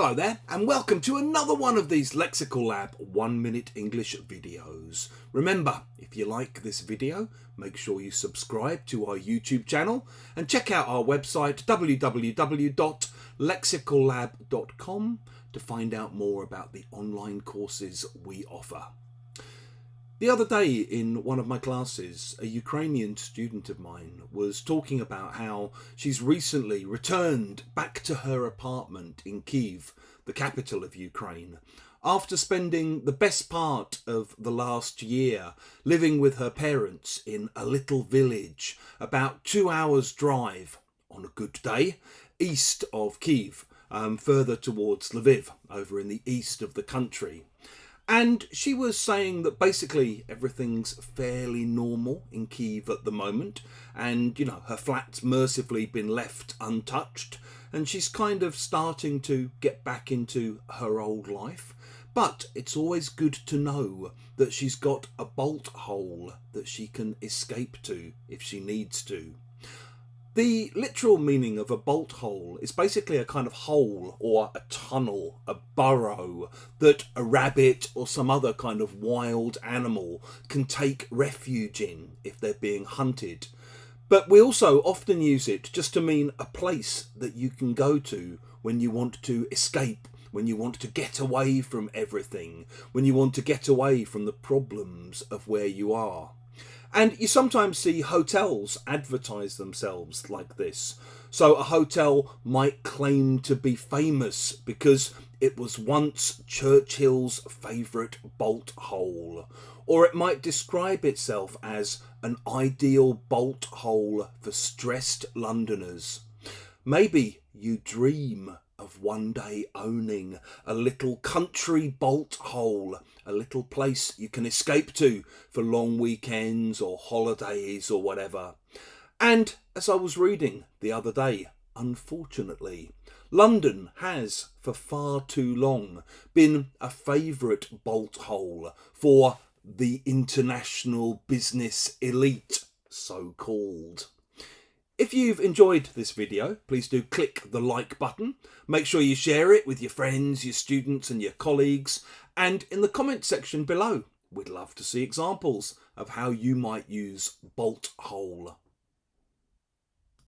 Hello there, and welcome to another one of these Lexical Lab 1 minute English videos. Remember, if you like this video, make sure you subscribe to our YouTube channel and check out our website www.lexicallab.com to find out more about the online courses we offer. The other day in one of my classes, a Ukrainian student of mine was talking about how she's recently returned back to her apartment in Kyiv, the capital of Ukraine, after spending the best part of the last year living with her parents in a little village about 2 hours drive, on a good day, east of Kyiv, further towards Lviv, over in the east of the country. And she was saying that basically everything's fairly normal in Kyiv at the moment. And, her flat's mercifully been left untouched. And she's kind of starting to get back into her old life. But it's always good to know that she's got a bolt hole that she can escape to if she needs to. The literal meaning of a bolt hole is basically a kind of hole or a tunnel, a burrow that a rabbit or some other kind of wild animal can take refuge in if they're being hunted. But we also often use it just to mean a place that you can go to when you want to escape, when you want to get away from everything, when you want to get away from the problems of where you are. And you sometimes see hotels advertise themselves like this. So a hotel might claim to be famous because it was once Churchill's favourite bolt hole. Or it might describe itself as an ideal bolt hole for stressed Londoners. Maybe you dream of one day owning a little country bolt hole, a little place you can escape to for long weekends or holidays or whatever. And as I was reading the other day, unfortunately, London has for far too long been a favourite bolt hole for the international business elite, so-called. If you've enjoyed this video, please do click the like button. Make sure you share it with your friends, your students and your colleagues. And in the comment section below, we'd love to see examples of how you might use bolt hole.